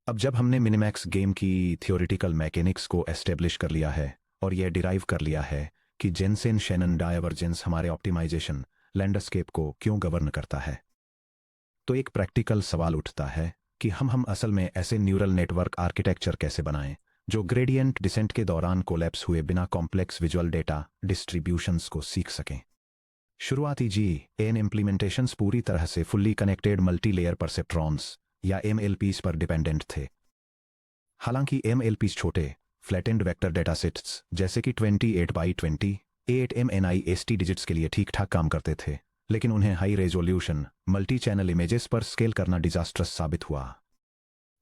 अब जब हमने मिनिमैक्स गेम की थियोरिटिकल मैकेनिक्स को एस्टेब्लिश कर लिया है और यह डिराइव कर लिया है कि जेनसेन शेनन डायवर्जेंस हमारे ऑप्टिमाइजेशन लैंडस्केप को क्यों गवर्न करता है, तो एक प्रैक्टिकल सवाल उठता है कि हम असल में ऐसे न्यूरल नेटवर्क आर्किटेक्चर कैसे बनाएं जो ग्रेडियंट डिसेंट के दौरान कोलैप्स हुए बिना कॉम्प्लेक्स विजुअल डेटा डिस्ट्रीब्यूशंस को सीख सकें। शुरुआती एन इम्प्लीमेंटेशंस पूरी तरह से fully connected multi layer perceptrons या एमएलपीज पर डिपेंडेंट थे। हालांकि एमएलपीज छोटे फ्लैटेंड वेक्टर डेटासेट्स जैसे कि 28 बाई 28 MNIST डिजिट्स के लिए ठीक ठाक काम करते थे, लेकिन उन्हें high resolution multi channel images पर स्केल करना डिजास्ट्रस साबित हुआ।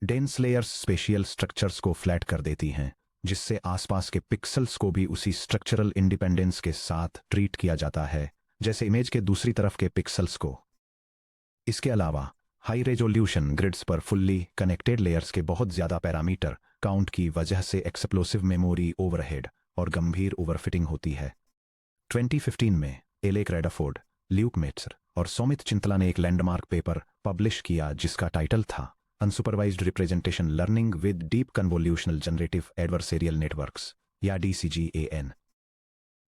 डेंस लेयर्स स्पेशियल स्ट्रक्चर्स को फ्लैट कर देती हैं, जिससे आसपास के पिक्सल्स को भी उसी स्ट्रक्चरल इंडिपेंडेंस के साथ ट्रीट किया जाता है जैसे इमेज के दूसरी तरफ के पिक्सल्स को। इसके अलावा हाई रेजोल्यूशन ग्रिड्स पर फुल्ली कनेक्टेड लेयर्स के बहुत ज्यादा पैरामीटर काउंट की वजह से एक्सप्लोसिव मेमोरी ओवरहेड और गंभीर ओवरफिटिंग होती है। 2015 में एलेक रेडरफोर्ड, ल्यूक मेट्सर और सौमित चिंतला ने एक लैंडमार्क पेपर पब्लिश किया जिसका टाइटल था unsupervised representation learning with deep convolutional generative adversarial networks या DCGAN।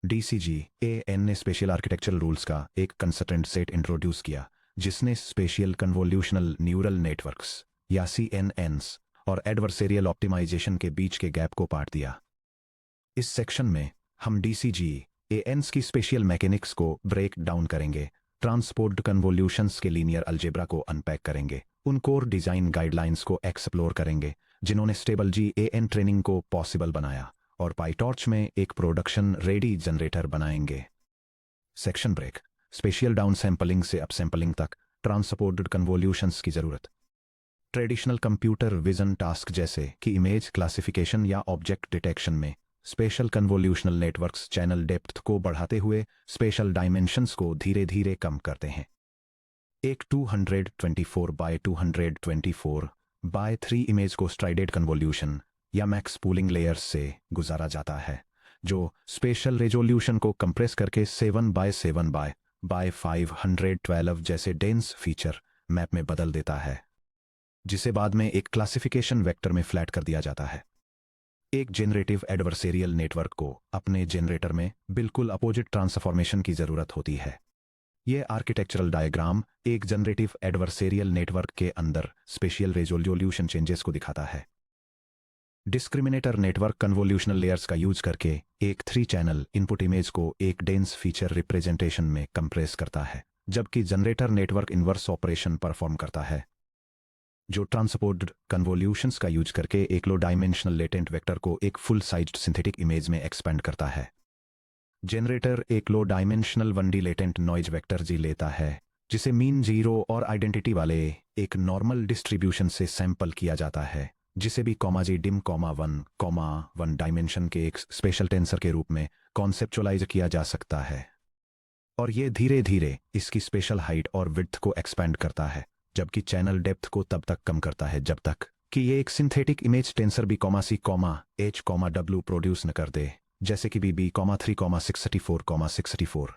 DCGAN ने स्पेशियल आर्किटेक्चरल रूल्स का एक कंसिस्टेंट सेट इंट्रोड्यूस किया जिसने स्पेशियल कन्वोल्यूशनल न्यूरल नेटवर्क्स या CNNs और एडवर्सेरियल ऑप्टिमाइजेशन के बीच के गैप को पाट दिया। इस सेक्शन में हम DCGANs की स्पेशियल मैकेनिक्स को ब्रेक डाउन करेंगे, ट्रांसपोज्ड कन्वोल्यूशंस के लीनियर अलजेब्रा को अनपैक करेंगे, उन कोर डिजाइन गाइडलाइंस को एक्सप्लोर करेंगे जिन्होंने स्टेबल GAN ट्रेनिंग को पॉसिबल बनाया, और पाईटॉर्च में एक प्रोडक्शन रेडी जनरेटर बनाएंगे। Section break. Spatial down sampling से अप सैंपलिंग तक ट्रांसपोज्ड कन्वोल्यूशंस की जरूरत। ट्रेडिशनल कंप्यूटर विजन टास्क जैसे कि इमेज क्लासिफिकेशन या ऑब्जेक्ट डिटेक्शन में special convolutional networks channel depth को बढ़ाते हुए स्पेशल डायमेंशंस को धीरे धीरे कम करते हैं। एक 224 बाय 224 बाय 3 इमेज को स्ट्राइडेड कन्वोल्यूशन या मैक्स पूलिंग लेयर्स से गुजारा जाता है, जो स्पेशल रेजोल्यूशन को कंप्रेस करके 7 बाय 7 बाय 512 जैसे डेंस फीचर मैप में बदल देता है, जिसे बाद में एक क्लासिफिकेशन वेक्टर में फ्लैट कर दिया जाता है। एक जेनरेटिव एडवर्सेरियल नेटवर्क को अपने जनरेटर में बिल्कुल अपोजिट ट्रांसफॉर्मेशन की जरूरत होती है। यह आर्किटेक्चरल डायग्राम एक जनरेटिव एडवर्सेरियल नेटवर्क के अंदर स्पेशियल रेजोल्यूशन चेंजेस को दिखाता है। डिस्क्रिमिनेटर नेटवर्क कन्वोल्यूशनल लेयर्स का यूज करके एक 3 चैनल इनपुट इमेज को एक डेंस फीचर रिप्रेजेंटेशन में कंप्रेस करता है, जबकि generator network inverse operation perform करता है, जो ट्रांसपोज्ड कन्वोल्यूशंस का यूज करके एक लो डायमेंशनल लेटेंट वेक्टर को एक फुल साइज्ड सिंथेटिक इमेज में एक्सपेंड करता है। जनरेटर एक low dimensional 1D latent noise vector z लेता है, जिसे मीन 0 और आइडेंटिटी वाले एक नॉर्मल डिस्ट्रीब्यूशन से सैंपल किया जाता है, जिसे भी $1, डायमेंशन के एक स्पेशल टेंसर के रूप में कॉन्सेप्चुअलाइज किया जा सकता है, और ये धीरे धीरे इसकी स्पेशल हाइट और विड्थ को एक्सपेंड करता है, जबकि चैनल डेप्थ को तब तक कम करता है जब तक कि ये एक synthetic image tensor B, C, H, W produce न कर दे, जैसे कि BB, 3, 664।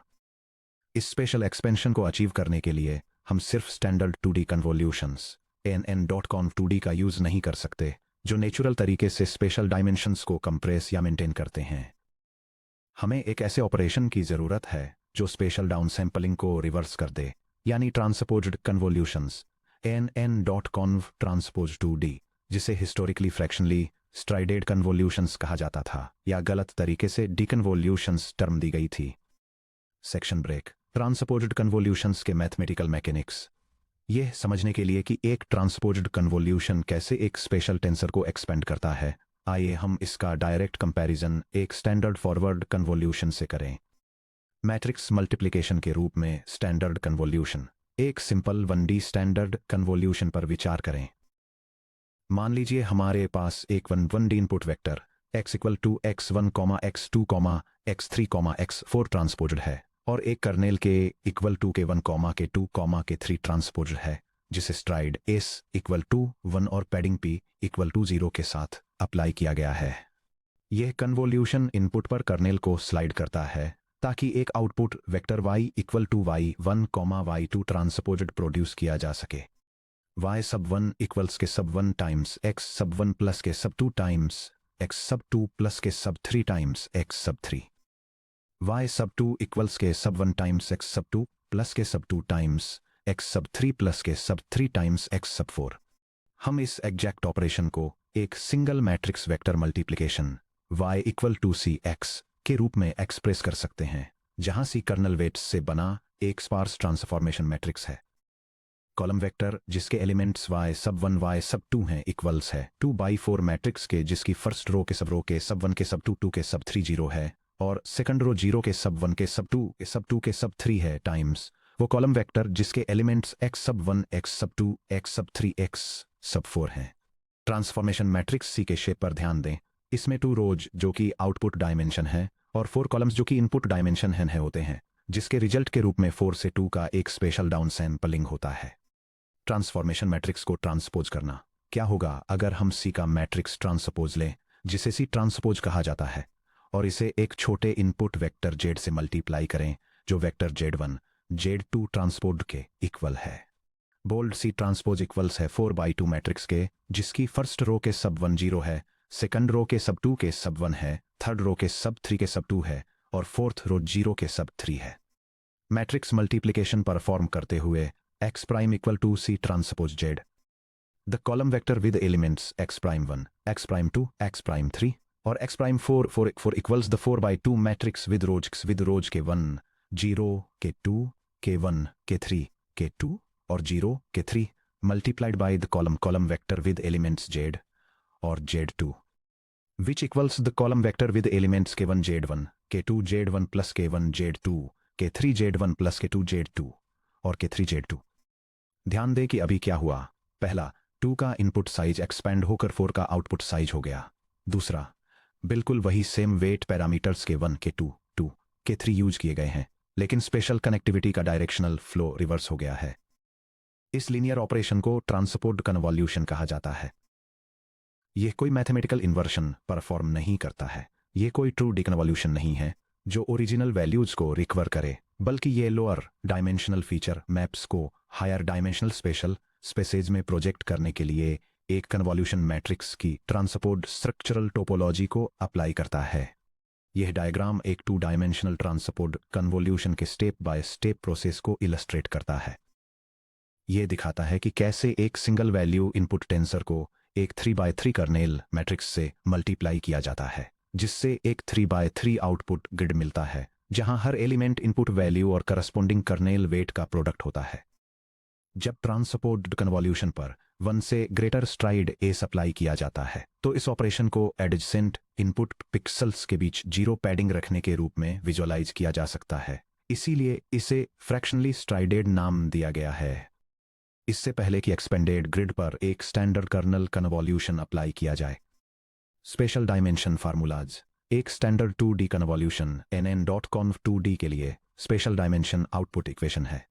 इस स्पेशल एक्सपेंशन को अचीव करने के लिए हम सिर्फ standard 2D convolutions NN.conv 2D का यूज नहीं कर सकते, जो नेचुरल तरीके से स्पेशल डायमेंशंस को कंप्रेस या मेंटेन करते हैं। हमें एक ऐसे ऑपरेशन की जरूरत है जो स्पेशल डाउन सैंपलिंग को रिवर्स कर दे, यानी transposed convolutions NN.conv transpose 2D, जिसे हिस्टोरिकली फ्रैक्शनली स्ट्राइडेड कन्वोल्यूशंस कहा जाता था, या गलत तरीके से डीकन्वोल्यूशंस टर्म दी गई थी। Section break. ट्रांसपोज्ड कन्वोल्यूशंस के मैथमेटिकल मैकेनिक्स। यह समझने के लिए कि एक ट्रांसपोज्ड कन्वोल्यूशन कैसे एक स्पेशल टेंसर को एक्सपेंड करता है, आइए हम इसका डायरेक्ट कंपैरिजन एक स्टैंडर्ड फॉरवर्ड कन्वोल्यूशन से करें। मैट्रिक्स मल्टीप्लिकेशन के रूप में स्टैंडर्ड कन्वोल्यूशन। एक सिंपल 1D स्टैंडर्ड कन्वोल्यूशन पर विचार करें। मान लीजिए हमारे पास एक 1D input vector x = x1, x2, x3, x4 transposed है, और एक कर्नेल के इक्वल टू के 1, के 2, के 3 ट्रांसपोज्ड है, जिसे स्ट्राइड s = 1 और पैडिंग p = 0 के साथ अप्लाई किया गया है। यह कन्वोल्यूशन इनपुट पर कर्नेल को स्लाइड करता है ताकि एक output vector y = y1, y2 transposed produce किया जा सके। y सब 1 इक्वल्स के सब 1 टाइम्स x सब 1 प्लस के सब 2 टाइम्स x सब 2 प्लस के सब 3 टाइम्स x सब 3। y सब 2 इक्वल्स के सब 1 टाइम्स x सब 2 प्लस के सब 2 टाइम्स x सब 3 प्लस के सब 3 टाइम्स x सब 4। हम इस एग्जैक्ट ऑपरेशन को एक single matrix vector multiplication y equal to C x के रूप में एक्सप्रेस कर सकते हैं, जहां सी कर्नल वेट्स से बना एक स्पार्स ट्रांसफॉर्मेशन मैट्रिक्स है। कॉलम वेक्टर जिसके एलिमेंट्स y सब 1 y सब 2 हैं इक्वल्स है 2/4 मैट्रिक्स के जिसकी फर्स्ट रो के सब 1 के सब 2 2 के सब 3 0 है और सेकंड रो 0 के सब 1 के सब 2 के सब 2 के सब 3 है टाइम्स वो कॉलम वेक्टर जिसके एलिमेंट्स x सब 1 x सब 2 x सब 3 x सब 4 हैं। ट्रांसफॉर्मेशन मैट्रिक्स सी के शेप पर ध्यान दें। इसमें 2 रोज जो कि आउटपुट डायमेंशन है और 4 कॉलम्स जो कि इनपुट डायमेंशन है होते हैं, जिसके रिजल्ट के रूप में 4 से 2 का एक स्पेशल डाउन सैंपलिंग होता है। ट्रांसफॉर्मेशन मैट्रिक्स को ट्रांसपोज करना। क्या होगा अगर हम सी का मैट्रिक्स ट्रांसपोज लें, जिसे सी ट्रांसपोज कहा जाता है, और इसे एक छोटे इनपुट वेक्टर जेड से मल्टीप्लाई करें जो वेक्टर z1 z2 ट्रांसपोज के इक्वल है। बोल्ड सी ट्रांसपोज इक्वल्स है 4/2 मैट्रिक्स के जिसकी फर्स्ट रो के सब 1 0 है, सेकंड रो के सब 2 के सब 1 है, थर्ड रो के सब 3 के सब 2 है और फोर्थ रो 0 के सब 3 है। मैट्रिक्स मल्टीप्लिकेशन परफॉर्म करते हुए x prime equal to C transpose z। The column vector with elements x prime 1 x prime 2 x prime 3 और x prime 4 equals the 4/2 matrix with rows के 1 0 के 2 के 1 के 3 के 2 और 0 के 3 multiplied by the column vector with elements z और z2 which equals the column vector with elements के 1 z1 के 2 z1 प्लस के 1 z2 के 3 z1 प्लस के 2 z2 और के 3 z2। ध्यान दें कि अभी क्या हुआ। पहला 2 का इनपुट साइज एक्सपेंड होकर 4 का आउटपुट साइज हो गया। दूसरा बिल्कुल वही सेम वेट पैरामीटर्स के 1 के 2 2 के 3 यूज किए गए हैं, लेकिन स्पेशल कनेक्टिविटी का डायरेक्शनल फ्लो रिवर्स हो गया है। इस लीनियर ऑपरेशन को ट्रांसपोज्ड कन्वॉल्यूशन कहा जाता है। यह कोई मैथमेटिकल इन्वर्शन परफॉर्म नहीं करता है। यह कोई ट्रू डिकन्वॉल्यूशन नहीं है जो ओरिजिनल वैल्यूज को रिकवर करे, बल्कि ये लोअर डायमेंशनल फीचर मैप्स को हायर डायमेंशनल स्पेशल स्पेसेज में प्रोजेक्ट करने के लिए एक कन्वॉल्यूशन मैट्रिक्स की ट्रांसपोज्ड स्ट्रक्चरल टोपोलॉजी को अप्लाई करता है। यह डायग्राम एक 2 डायमेंशनल ट्रांसपोज्ड कन्वॉल्यूशन के स्टेप बाय स्टेप प्रोसेस को इलस्ट्रेट करता है। यह दिखाता है कि कैसे एक सिंगल वैल्यू इनपुट टेंसर को एक 3/3 कर्नेल मैट्रिक्स से मल्टीप्लाई किया जाता है, जिससे एक 3/3 आउटपुट ग्रिड मिलता है जहां हर एलिमेंट इनपुट वैल्यू और करस्पॉन्डिंग कर्नेल वेट का प्रोडक्ट होता है। जब ट्रांसपोज्ड कन्वॉल्यूशन पर 1 से ग्रेटर स्ट्राइड एस अप्लाई किया जाता है तो इस ऑपरेशन को एडजेसेंट इनपुट पिक्सल्स के बीच 0 पैडिंग रखने के रूप में विजुअलाइज किया जा सकता है, इसीलिए इसे फ्रैक्शनली स्ट्राइडेड नाम दिया गया है। इससे पहले कि एक्सपेंडेड ग्रिड पर एक स्टैंडर्ड कर्नल कन्वॉल्यूशन अप्लाई किया जाए। Spatial dimension formulas. एक standard 2D convolution nn.conv 2D के लिए स्पेशल डायमेंशन आउटपुट इक्वेशन है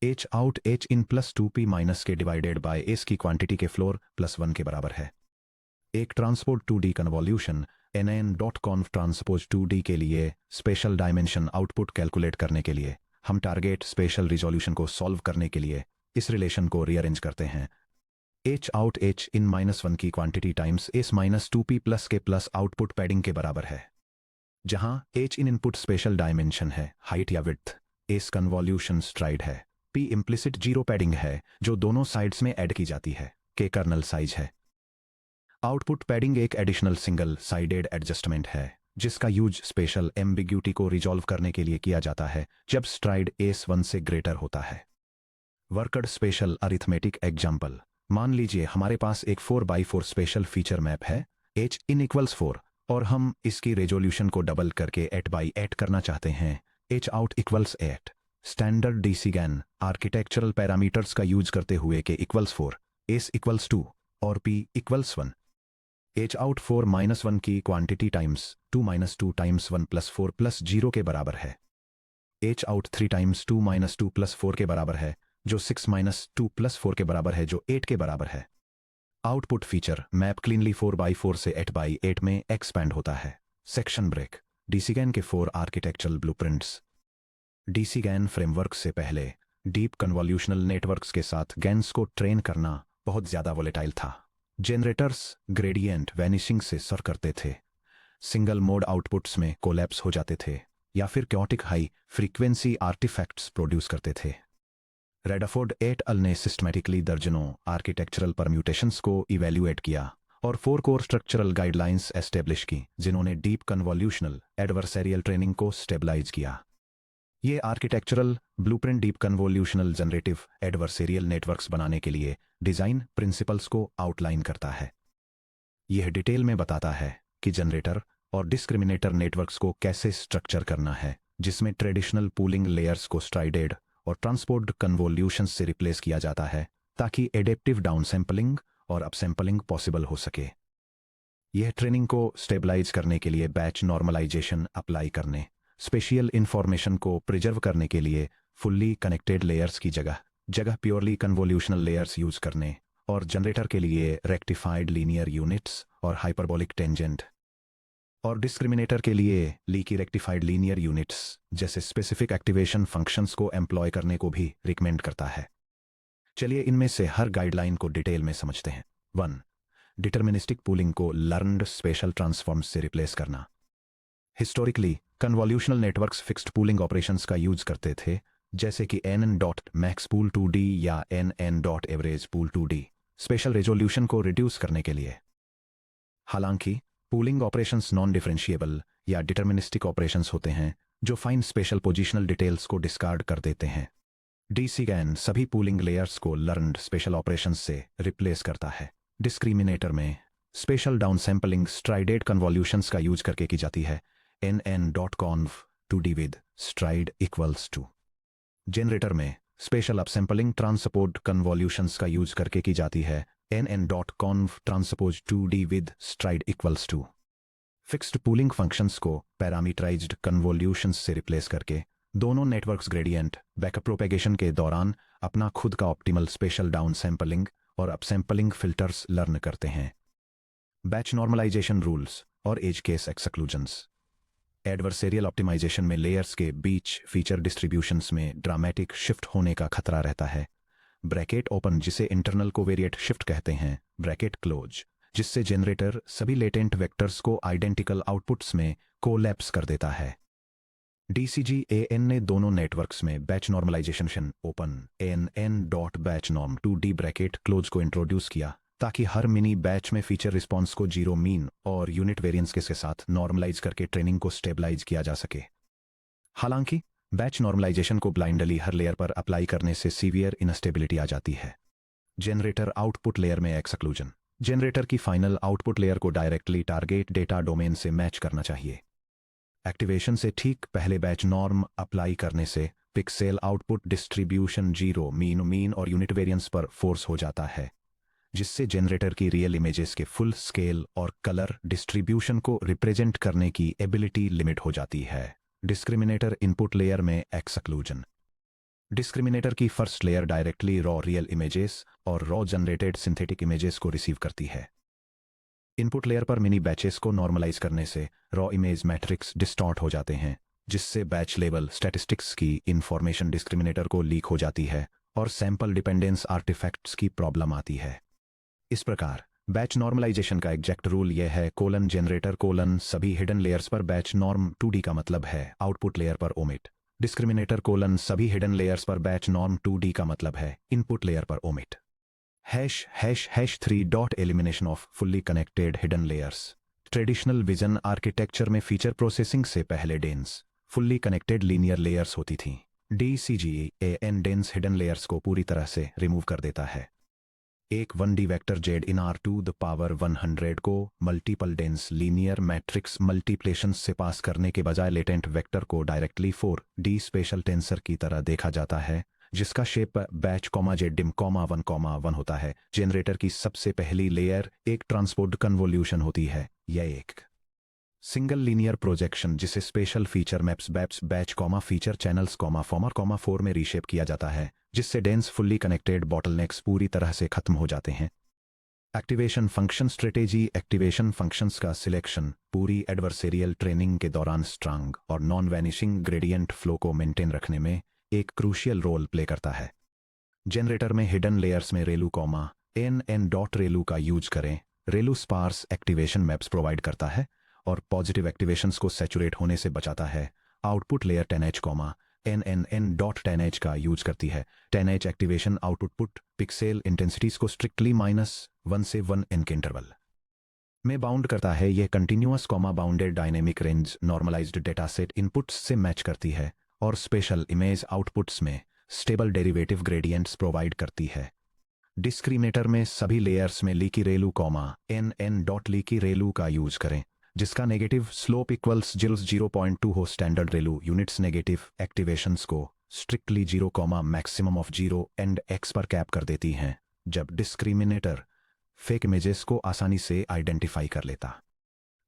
h out h in plus 2p minus k divided by s की क्वांटिटी के फ्लोर प्लस 1 के बराबर है। एक transpose 2D convolution nn.conv transpose 2D के लिए स्पेशल डायमेंशन आउटपुट कैलकुलेट करने के लिए हम टारगेट स्पेशल रिजोल्यूशन को सॉल्व करने के लिए इस रिलेशन को रीअरेंज करते हैं। h out h in -1 की quantity times s minus 2p plus के प्लस आउटपुट पैडिंग के बराबर है, जहां h in input special dimension है हाइट या विड्थ, s कन्वॉल्यूशन स्ट्राइड है, p इम्प्लिसिट 0 पैडिंग है जो दोनों साइड्स में ऐड की जाती है, k कर्नल साइज है। आउटपुट पैडिंग एक एडिशनल सिंगल साइडेड एडजस्टमेंट है जिसका यूज स्पेशल एम्बिग्यूटी को रिजॉल्व करने के लिए किया जाता है जब स्ट्राइड s 1 से ग्रेटर होता है। Worked special arithmetic example. मान लीजिए हमारे पास एक 4/4 स्पेशल फीचर मैप है h in इक्वल्स 4 और हम इसकी रेजोल्यूशन को डबल करके 8/8 करना चाहते हैं। h out equals 8 standard DCGAN architectural parameters का यूज करते हुए k इक्वल्स 4 s इक्वल्स 2 और p इक्वल्स 1। h out 4 - 1 की क्वांटिटी टाइम्स 2 - 2 टाइम्स 1 + 4 + 0 के बराबर है। h out 3 टाइम्स 2 - 2 + 4 के बराबर है जो 6 - 2 + 4 के बराबर है जो 8 के बराबर है। आउटपुट फीचर मैप क्लीनली 4/4 से 8/8 में एक्सपैंड होता है। Section break. DCGAN के 4 आर्किटेक्चरल ब्लूप्रिंट्स। DCGAN फ्रेमवर्क से पहले डीप कन्वॉल्यूशनल नेटवर्क्स के साथ गेन्स को ट्रेन करना बहुत ज़्यादा वोलेटाइल था। जनरेटर्स ग्रेडियंट वैनिशिंग से सर करते थे, सिंगल मोड आउटपुट्स में कोलैप्स हो जाते थे या फिर chaotic high frequency artifacts produce करते थे। रेडरफोर्ड एट अल ने सिस्टमैटिकली दर्जनों आर्किटेक्चरल परम्यूटेशंस को इवैल्यूएट किया और 4 कोर स्ट्रक्चरल गाइडलाइंस एस्टेब्लिश की, जिन्होंने डीप कन्वॉल्यूशनल एडवर्सरियल ट्रेनिंग को स्टेबलाइज किया। ये architectural blueprint deep convolutional generative adversarial networks बनाने के लिए डिज़ाइन प्रिंसिपल्स को आउटलाइन करता है। यह डिटेल में बताता है कि जनरेटर और डिस्क्रिमिनेटर नेटवर्क्स को कैसे स्ट्रक्चर करना है, जिसमें ट्रेडिशनल पूलिंग लेयर्स को स्ट्राइडेड और ट्रांसपोर्ट कन्वॉल्यूशंस से रिप्लेस किया जाता है ताकि एडेप्टिव डाउनसैम्पलिंग और अपसैम्पलिंग पॉसिबल हो सके। यह ट्रेनिंग को स्टेबलाइज करने के लिए बैच नॉर्मलाइजेशन अप्लाई करने, स्पेशियल इंफॉर्मेशन को प्रिजर्व करने के लिए फुल्ली कनेक्टेड लेयर्स की जगह प्योरली कन्वॉल्यूशनल लेयर्स यूज करने, और जनरेटर के लिए रेक्टिफाइड लीनियर यूनिट्स और हाइपरबोलिक टेंजेंट, और डिस्क्रिमिनेटर के लिए लीकी रेक्टिफाइड लीनियर यूनिट्स जैसे स्पेसिफिक एक्टिवेशन फंक्शंस को एम्प्लॉय करने को भी रिकमेंड करता है। चलिए इनमें से हर गाइडलाइन को डिटेल में समझते हैं। 1. डिटर्मिनिस्टिक पूलिंग को लर्नड स्पेशल ट्रांसफॉर्म्स से रिप्लेस करना। Historically convolutional networks fixed pooling operations का यूज करते थे, जैसे कि n.maxpool2d या n.averagepool2d, स्पेशल रेजोल्यूशन को रिड्यूस करने के लिए। हालांकि पूलिंग ऑपरेशंस नॉन डिफरेंशिएबल या डिटर्मिनिस्टिक ऑपरेशंस होते हैं जो फाइन स्पेशल पोजीशनल डिटेल्स को डिस्कार्ड कर देते हैं। DCGAN सभी पूलिंग लेयर्स को लर्नड स्पेशल ऑपरेशंस से रिप्लेस करता है। डिस्क्रिमिनेटर में स्पेशल डाउनसैम्पलिंग स्ट्राइडेड कन्वॉल्यूशंस का यूज करके की जाती है, nn.conv2d with stride equals to। Generator में स्पेशल अपसैम्पलिंग ट्रांसपोर्ट कन्वॉल्यूशंस का यूज करके की जाती है, nn.conv2d with stride equals to। Fixed pooling functions को पैरामीटराइज्ड कन्वॉल्यूशंस से रिप्लेस करके दोनों नेटवर्क्स ग्रेडियंट बैकअप प्रोपेगेशन के दौरान अपना खुद का ऑप्टिमल स्पेशल डाउन सैम्पलिंग और अपसैम्पलिंग फिल्टर्स लर्न करते हैं। बैच नॉर्मलाइजेशन रूल्स और edge case exclusions. Adversarial optimization में लेयर्स के बीच फीचर डिस्ट्रीब्यूशंस में ड्रामेटिक शिफ्ट होने का खतरा रहता है। ब्रैकेट ओपन जिसे इंटरनल कोवेरिएट शिफ्ट कहते हैं, ब्रैकेट क्लोज जिससे जनरेटर सभी लेटेंट वेक्टर्स को आइडेंटिकल आउटपुट्स में कोलैप्स कर देता है। DCGAN ने दोनों नेटवर्क्स में batch normalization open nn.batchnorm2d bracket close को इंट्रोड्यूस किया ताकि हर मिनी बैच में फीचर रिस्पॉन्स को जीरो मीन और यूनिट वेरिएंस के साथ नॉर्मलाइज करके ट्रेनिंग को स्टेबलाइज किया जा सके। हालांकि बैच नॉर्मलाइजेशन को ब्लाइंडली हर लेयर पर अप्लाई करने से सीवियर इनस्टेबिलिटी आ जाती है। जनरेटर आउटपुट लेयर में एक्सक्लूजन। जनरेटर की फाइनल आउटपुट लेयर को डायरेक्टली टारगेट डेटा डोमेन से मैच करना चाहिए। एक्टिवेशन से ठीक पहले बैच नॉर्म अप्लाई करने से pixel output distribution zero mean और यूनिट वेरिएंस पर फोर्स हो जाता है, जिससे जनरेटर की रियल इमेजेस के फुल स्केल और कलर डिस्ट्रीब्यूशन को रिप्रेजेंट करने की एबिलिटी लिमिट हो जाती है। डिस्क्रिमिनेटर इनपुट लेयर में एक्सक्लूजन। डिस्क्रिमिनेटर की first layer directly raw real images और रॉ जनरेटेड सिंथेटिक इमेजेस को रिसीव करती है। इनपुट लेयर पर मिनी बैचेस को नॉर्मलाइज करने से रॉ इमेज मैट्रिक्स डिस्टॉर्ट हो जाते हैं, जिससे बैच लेवल स्टैटिस्टिक्स की इंफॉर्मेशन डिस्क्रिमिनेटर को लीक हो जाती है और सैंपल डिपेंडेंस आर्टिफैक्ट्स की प्रॉब्लम आती है। इस प्रकार बैच नॉर्मलाइजेशन का एग्जैक्ट रूल यह है जनरेटर सभी हिडन लेयर्स पर बैच नॉर्म 2D का मतलब है आउटपुट लेयर पर ओमिट। डिस्क्रिमिनेटर सभी हिडन लेयर्स पर बैच नॉर्म 2D का मतलब है इनपुट लेयर पर omit. ###3 dot elimination off fully connected hidden layers. Traditional vision architecture में फीचर प्रोसेसिंग से पहले dense fully connected linear layers होती थीं। DCGAN डेंस हिडन लेयर्स को पूरी तरह से रिमूव कर देता है। एक 1D वेक्टर Z(100) को multiple dense linear matrix multiplication से पास करने के बजाय लेटेंट वेक्टर को डायरेक्टली 4D स्पेशल टेंसर की तरह देखा जाता है, जिसका शेप बैच Z(1,1) होता है। जनरेटर की सबसे पहली लेयर एक ट्रांसपोर्ट कन्वोल्यूशन होती है। यह एक सिंगल लीनियर प्रोजेक्शन जिसे special feature maps batch feature channels farmer 4 में रीशेप किया जाता है, जिससे डेंस फुल्ली कनेक्टेड बॉटलनेक्स पूरी तरह से खत्म हो जाते हैं। Activation function strategy. Activation functions का सिलेक्शन पूरी एडवर्सेरियल ट्रेनिंग के दौरान स्ट्रांग और नॉन वैनिशिंग ग्रेडियंट फ्लो को मेंटेन रखने में एक क्रूशियल रोल प्ले करता है। जनरेटर में हिडन लेयर्स में रेलू कॉमा एन डॉट रेलू का यूज करें। रेलू स्पार्स एक्टिवेशन मैप्स प्रोवाइड करता है और पॉजिटिव एक्टिवेशंस को सैचुरेट होने से बचाता है। Output layer 10H comma n dot 10H का यूज करती है। 10H activation output pixel intensities को स्ट्रिक्टली -1 से 1n के इंटरवल में बाउंड करता है। यह continuous comma bounded dynamic range normalized dataset inputs से मैच करती है और स्पेशल इमेज आउटपुट्स में स्टेबल डेरिवेटिव ग्रेडियंट्स प्रोवाइड करती है। डिस्क्रिमिनेटर में सभी लेयर्स में leaky ReLU comma n dot leaky ReLU का यूज करें, जिसका नेगेटिव स्लोप इक्वल्स 0.2 हो। Standard ReLU units negative activations को strictly 0 comma maximum of 0 and x पर कैप कर देती हैं, जब डिस्क्रिमिनेटर फेक इमेजेस को आसानी से आइडेंटिफाई कर लेता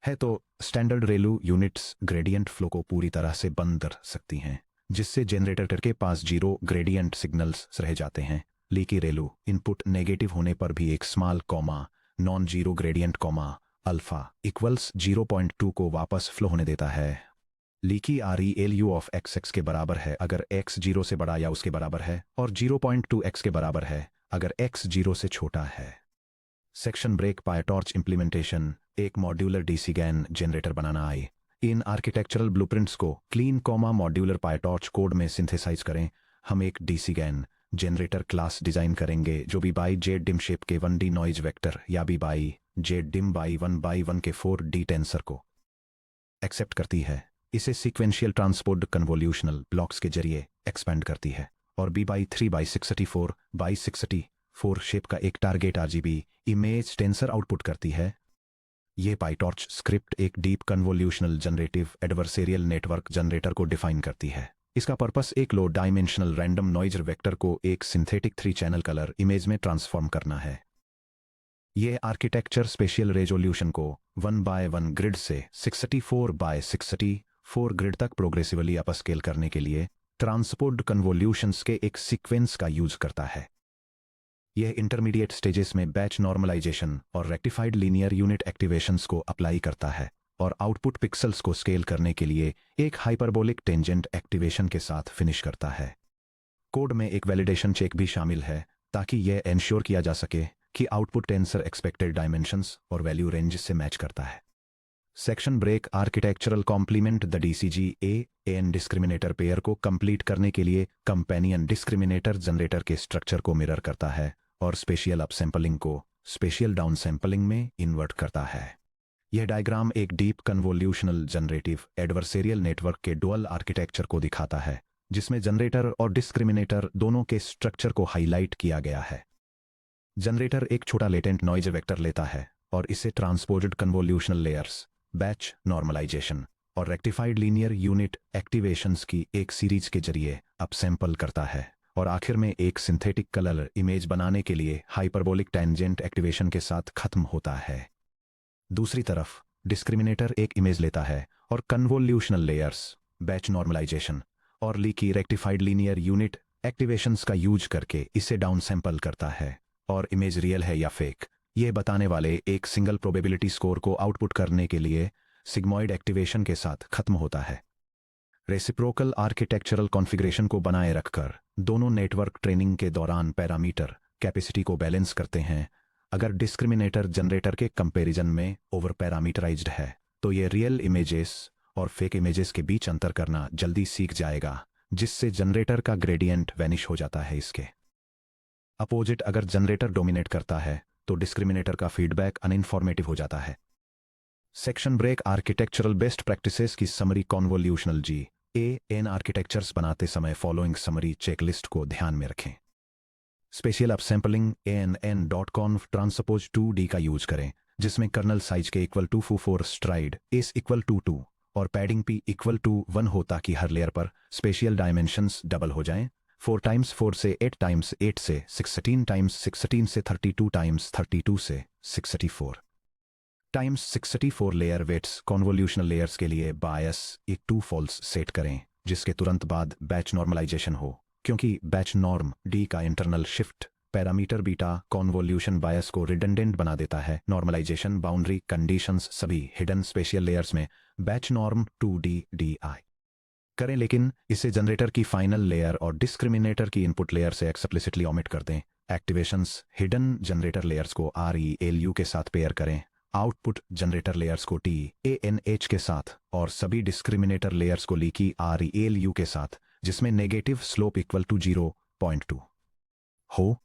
है तो standard ReLU units gradient flow को पूरी तरह से बंद कर सकती हैं, जिससे जनरेटर के पास 0 ग्रेडियंट सिग्नल्स रह जाते हैं। लीकी रेलू इनपुट नेगेटिव होने पर भी एक small comma non zero gradient comma alpha equals 0.2 को वापस फ्लो होने देता है। लीकी ReLU ऑफ x के बराबर है अगर x 0 से बड़ा या उसके बराबर है, और 0.2x के बराबर है अगर x 0 से छोटा है। Section break PyTorch implementation. एक मॉड्यूलर डीसी गैन जनरेटर बनाना आए। इन आर्किटेक्चरल ब्लूप्रिंट्स को clean comma modular PyTorch code में सिंथेसाइज करें। हम एक DC GAN generator class design करेंगे जो B by Z dim shape के 1D नॉइज वेक्टर या B by Z dim by 1x1 के 4D टेंसर को एक्सेप्ट करती है। इसे सीक्वेंशियल ट्रांसपोर्ट कन्वोल्यूशनल ब्लॉक्स के जरिए एक्सपेंड करती है और बी बाई 3x64 शेप का एक target RGB image tensor output करती है। ये पाइटॉर्च स्क्रिप्ट एक deep convolutional generative adversarial network generator को डिफाइन करती है। इसका पर्पस एक low dimensional random noise vector को एक सिंथेटिक 3 चैनल कलर इमेज में ट्रांसफॉर्म करना है। यह आर्किटेक्चर स्पेशियल रेजोल्यूशन को 1x1 ग्रिड से 64x64 ग्रिड तक प्रोग्रेसिवली अपस्केल करने के लिए ट्रांसपोर्ट कन्वोल्यूशंस के एक सीक्वेंस का यूज करता है। यह इंटरमीडिएट स्टेजेस में बैच नॉर्मलाइजेशन और रेक्टिफाइड लीनियर यूनिट एक्टिवेशंस को अप्लाई करता है और आउटपुट पिक्सल्स को स्केल करने के लिए एक हाइपरबोलिक टेंजेंट एक्टिवेशन के साथ फिनिश करता है। कोड में एक वैलिडेशन चेक भी शामिल है ताकि यह एंश्योर किया जा सके कि आउटपुट टेंसर एक्सपेक्टेड डायमेंशंस और वैल्यू रेंज से मैच करता है। Section break architectural complement the DCG AN discriminator pair को कंप्लीट करने के लिए कंपेनियन डिस्क्रिमिनेटर जनरेटर के स्ट्रक्चर को मिरर करता है और स्पेशियल अपसैंपलिंग को स्पेशियल डाउनसैंपलिंग में इन्वर्ट करता है। यह डायग्राम एक deep convolutional generative adversarial network के डुअल आर्किटेक्चर को दिखाता है, जिसमें जनरेटर और डिस्क्रिमिनेटर दोनों के स्ट्रक्चर को हाईलाइट किया गया है। जनरेटर एक छोटा लेटेंट नॉइज वेक्टर लेता है और इसे transported convolutional layers, batch normalization और रेक्टिफाइड लीनियर यूनिट एक्टिवेशंस की एक सीरीज के जरिए अपसैंपल करता है और आखिर में एक सिंथेटिक कलर इमेज बनाने के लिए हाइपरबोलिक टेंजेंट एक्टिवेशन के साथ खत्म होता है। दूसरी तरफ डिस्क्रिमिनेटर एक इमेज लेता है और कन्वोल्यूशनल लेयर्स, बैच नॉर्मलाइजेशन और लीकी रेक्टिफाइड लीनियर यूनिट एक्टिवेशंस का यूज करके इसे डाउन सैंपल करता है और इमेज रियल है या फेक ये बताने वाले एक सिंगल प्रोबेबिलिटी स्कोर को आउटपुट करने के लिए सिग्मॉइड एक्टिवेशन के साथ खत्म होता है। रेसिप्रोकल आर्किटेक्चरल कॉन्फ़िगरेशन को बनाए रखकर दोनों नेटवर्क ट्रेनिंग के दौरान पैरामीटर कैपेसिटी को बैलेंस करते हैं। अगर डिस्क्रिमिनेटर जनरेटर के कंपैरिजन में ओवर पैरामीटराइज्ड है तो ये रियल इमेजेस और फेक इमेजेस के बीच अंतर करना जल्दी सीख जाएगा, जिससे जनरेटर का ग्रेडियंट वैनिश हो जाता है। इसके अपोजिट अगर जनरेटर डोमिनेट करता है तो डिस्क्रिमिनेटर का फीडबैक अनइन्फॉर्मेटिव हो जाता है। Section break architectural best practices की समरी कॉन्वोल्यूशनल GAN आर्किटेक्चर्स बनाते समय फॉलोइंग समरी चेकलिस्ट को ध्यान में रखें। Special upsampling ANN.conf transpose 2D का यूज करें, जिसमें kernel size K equal to 4 stride S equal to 2 और पैडिंग P इक्वल टू 1 हो ताकि हर लेयर पर स्पेशियल डायमेंशंस डबल हो जाएं। 4x4 से 8x8 से 16x16 से 32x32 से 64x64 layer weights convolutional layers के लिए बायस एक 2 फॉल्स सेट करें, जिसके तुरंत बाद बैच नॉर्मलाइजेशन हो, क्योंकि बैच नॉर्म D का internal shift parameter beta convolution bias को रिडंडेंट बना देता है। नॉर्मलाइजेशन बाउंड्री कंडीशंस सभी हिडन स्पेशियल लेयर्स में बैच नॉर्म 2D DI करें, लेकिन इसे जनरेटर की फाइनल लेयर और डिस्क्रिमिनेटर की इनपुट लेयर से एक्सप्लिसिटली ओमिट कर दें। एक्टिवेशंस हिडन जनरेटर लेयर्स को RELU के साथ पेयर करें, आउटपुट जनरेटर लेयर्स को TANH के साथ और सभी डिस्क्रिमिनेटर लेयर्स को लीकी RELU के साथ, जिसमें नेगेटिव स्लोप इक्वल टू 0.2 हो।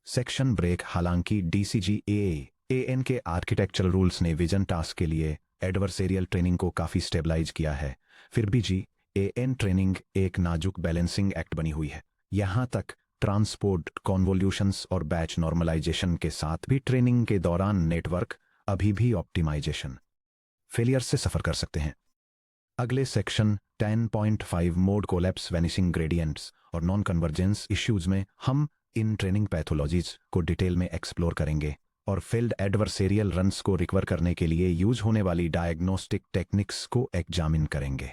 Section break. हालांकि DCG-AN के आर्किटेक्चरल रूल्स ने विजन टास्क के लिए एडवर्सेरियल ट्रेनिंग को काफ़ी स्टेबलाइज किया है, फिर भी GAN ट्रेनिंग एक नाजुक बैलेंसिंग एक्ट बनी हुई है। यहाँ तक ट्रांसपोर्ट कॉन्वोल्यूशंस और बैच नॉर्मलाइजेशन के साथ भी ट्रेनिंग के दौरान नेटवर्क अभी भी ऑप्टिमाइजेशन फेलियर से सफ़र कर सकते हैं। अगले section 10.5 mode collapse, vanishing gradients और नॉन कन्वर्जेंस इश्यूज में हम इन ट्रेनिंग पैथोलॉजीज को डिटेल में एक्सप्लोर करेंगे और फेल्ड एडवर्सेरियल रन्स को रिकवर करने के लिए यूज होने वाली डायग्नोस्टिक टेक्निक्स को एग्जामिन करेंगे।